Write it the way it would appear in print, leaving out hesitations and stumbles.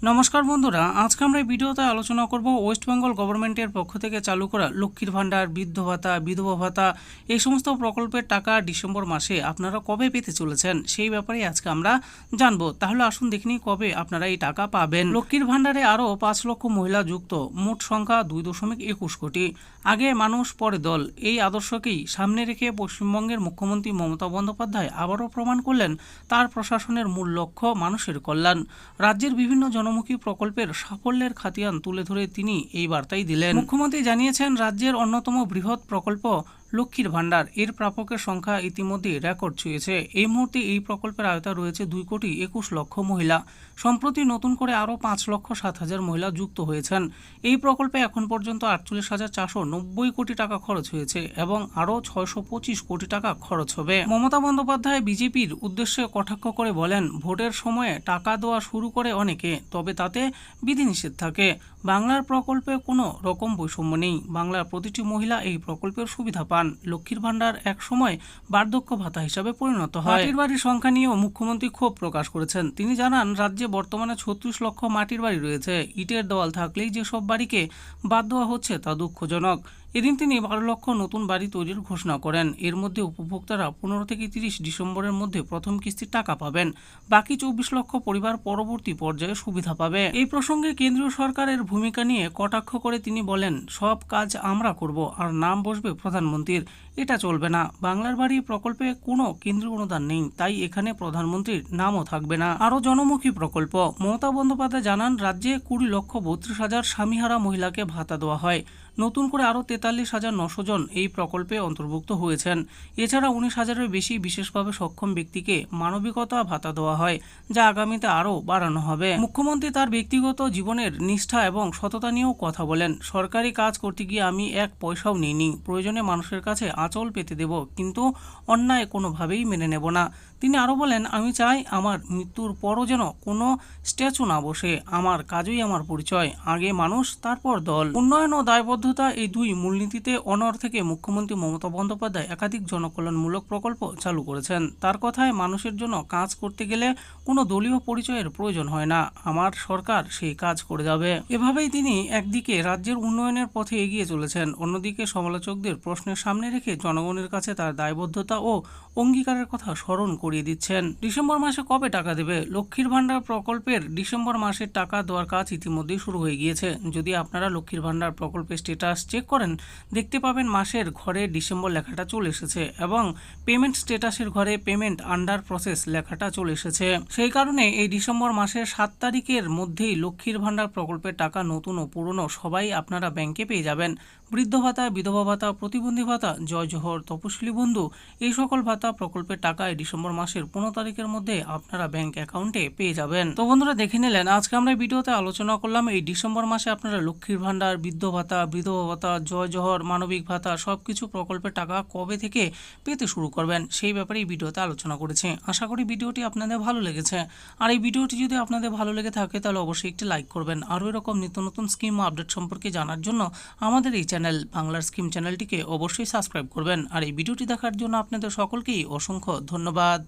নমস্কার বন্ধুরা, আজকে আমরা এই ভিডিওতে আলোচনা করব ওয়েস্ট বেঙ্গল গভর্নমেন্টের পক্ষ থেকে চালু করা লক্ষ্মীর ভাণ্ডার, বৃদ্ধ ভাতা, বিধবা ভাতা এই সমস্ত প্রকল্পের টাকা ডিসেম্বর মাসে আপনারা কবে পেতে চলেছেন সেই ব্যাপারে আজকে আমরা জানবো। তাহলে আসুন দেখে নিই কবে আপনারা এই টাকা পাবেন। লক্ষ্মীর ভাণ্ডারে আরও 5 লক্ষ মহিলা যুক্ত, মোট সংখ্যা 2.21 কোটি। আগে মানুষ পরে দল, এই আদর্শকেই সামনে রেখে পশ্চিমবঙ্গের মুখ্যমন্ত্রী মমতা বন্দ্যোপাধ্যায় আবারও প্রমাণ করলেন তার প্রশাসনের মূল লক্ষ্য মানুষের কল্যাণ। রাজ্যের বিভিন্ন জনমুখী প্রকল্পের সাফল্যের খাতিয়ান তুলে ধরে তিনি এই বার্তাই দিলেন। মুখ্যমন্ত্রী জানিয়েছেন, রাজ্যের অন্যতম বৃহৎ প্রকল্প লক্ষ্মীর ভাণ্ডার এর প্রাপকের সংখ্যা ইতিমধ্যে রেকর্ড ছুঁয়েছে। এই মুহূর্তে এই প্রকল্পের আওতায় রয়েছে 2,21,00,000 মহিলা। সম্প্রতি নতুন করে আরও 5,07,000 মহিলা যুক্ত হয়েছেন। এই প্রকল্পে এখন পর্যন্ত 48,490 কোটি টাকা খরচ হয়েছে এবং আরও 625 কোটি টাকা খরচ হবে। মমতা বন্দ্যোপাধ্যায় বিজেপির উদ্দেশ্যে কটাক্ষ করে বলেন, ভোটের সময়ে টাকা দেওয়া শুরু করে অনেকে, তবে তাতে বিধিনিষেধ থাকে। বাংলার প্রকল্পে কোনো রকম বৈষম্য নেই। বাংলার প্রতিটি মহিলা এই প্রকল্পের সুবিধা পান। লক্ষ্মীর ভাণ্ডার এক সময় বার্ধক্য ভাতা হিসাবে পরিণত হয়। মাটির বাড়ির সংখ্যা নিয়েও মুখ্যমন্ত্রী ক্ষোভ প্রকাশ করেছেন। তিনি জানান, রাজ্যে বর্তমানে 36 লক্ষ মাটির বাড়ি রয়েছে। ইটের দেওয়াল থাকলেই যেসব বাড়িকে বাদ দেওয়া হচ্ছে তা দুঃখজনক। এদিন তিনি 12 লক্ষ নতুন বাড়ি তৈরির ঘোষণা করেন। এর মধ্যে উপভোক্তারা 15 থেকে 30 ডিসেম্বরের মধ্যে প্রথম কিস্তির টাকা পাবেন। বাকি 24 লক্ষ পরিবার পরবর্তী পর্যায়ে সুবিধা পাবে। এই প্রসঙ্গে কেন্দ্রীয় সরকারের ভূমিকা নিয়ে কটাক্ষ করে তিনি বলেন, সব কাজ আমরা করব আর নাম বসবে প্রধানমন্ত্রীর, এটা চলবে না। বাংলার বাড়ি প্রকল্পে কোনো কেন্দ্রীয় অনুদান নেই, তাই এখানে প্রধানমন্ত্রীর নামও থাকবে না। আরও জনমুখী প্রকল্প। মমতা বন্দ্যোপাধ্যায় জানান, রাজ্যে 20,32,000 স্বামীহারা মহিলাকে ভাতা দেওয়া হয়। নতুন করে আরও 43,900 জন এই প্রকল্পে অন্তর্ভুক্ত হয়েছেন। এছাড়া 19,000-এর বেশি বিশেষভাবে সক্ষম ব্যক্তিকে মানবিকতা ভাতা দেওয়া হয়, যা আগামীতে আরও বাড়ানো হবে। মুখ্যমন্ত্রী তার ব্যক্তিগত জীবনের নিষ্ঠা এবং সততা নিয়েও কথা বলেন। সরকারি কাজ করতে গিয়ে আমি এক পয়সাও নিইনি। প্রয়োজনে মানুষের কাছে আঁচল পেতে দেব, কিন্তু অন্যায় কোনোভাবেই মেনে নেব না। তিনি আরও বলেন, আমি চাই আমার মৃত্যুর পরও যেন কোনো স্ট্যাচু না বসে। আমার কাজই আমার পরিচয়, আগে মানুষ তারপর দল। উন্নয়ন ও দায়বদ্ধতা এই দুই মূলনীতিতে অনড় থেকে মুখ্যমন্ত্রী মমতা বন্দ্যোপাধ্যায় একাধিক জনকল্যাণমূলক প্রকল্প চালু করেছেন। তার কথায়, মানুষের জন্য কাজ করতে গেলে কোনো দলীয় পরিচয়ের প্রয়োজন হয় না। আমার সরকার সেই কাজ করে যাবে। এভাবেই তিনি একদিকে রাজ্যের উন্নয়নের পথে এগিয়ে চলেছেন, অন্যদিকে সমালোচকদের প্রশ্নের সামনে রেখে জনগণের কাছে তার দায়বদ্ধতা ও অঙ্গীকারের কথা স্মরণ করিয়ে দিচ্ছেন। ডিসেম্বর মাসে কবে টাকা দেবে? লক্ষ্মীর ভাণ্ডার প্রকল্পের ডিসেম্বর মাসের টাকা দেওয়ার কাজ ইতিমধ্যেই শুরু হয়ে গিয়েছে। যদি আপনারা লক্ষ্মীর ভাণ্ডার প্রকল্পের স্ট্যাটাস চেক করেন, দেখতে পাবেন মাসের ঘরে ডিসেম্বর লেখাটা চলে এসেছে এবং পেমেন্ট স্ট্যাটাসের ঘরে পেমেন্ট আন্ডার প্রসেস লেখাটা চলে এসেছে। সেই কারণে এই ডিসেম্বর মাসের 7 তারিখের মধ্যেই লক্ষ্মীর ভাণ্ডার প্রকল্পের টাকা নতুন ও পুরনো সবাই আপনারা ব্যাংকে পেয়ে যাবেন। বৃদ্ধ ভাতা, বিধবা ভাতা, প্রতিবন্ধী ভাতা, জয় জোহর, তপশিলি বন্ধু এই সকল ভাতা প্রকল্পের টাকা ডিসেম্বর মাসের 15 তারিখের মধ্যে আপনারা ব্যাংক অ্যাকাউন্টে পেয়ে যাবেন। তো বন্ধুরা, দেখে নিলেন আজকে আমরা ভিডিওতে আলোচনা করলাম এই ডিসেম্বর মাসে আপনারা লক্ষ্মীর ভাণ্ডার, বৃদ্ধ ভাতা, বিধবা ভাতা, জয় জোহর, মানবিক ভাতা সবকিছু প্রকল্পের টাকা কবে থেকে পেতে শুরু করবেন সেই ব্যাপারে এই ভিডিওতে আলোচনা করেছি। আশা করি ভিডিওটি আপনাদের ভালো লেগেছে। আর এই ভিডিওটি যদি আপনাদের ভালো লেগে থাকে তাহলে অবশ্যই একটি লাইক করবেন। আরও এরকম নিত্য নতুন স্কিম ও আপডেট সম্পর্কে জানার জন্য আমাদের এই চ্যানেল বাংলার স্কিম চ্যানেলটিকে অবশ্যই সাবস্ক্রাইব করবেন। আর এই ভিডিওটি দেখার জন্য আপনাদের সকলকেই অসংখ্য ধন্যবাদ।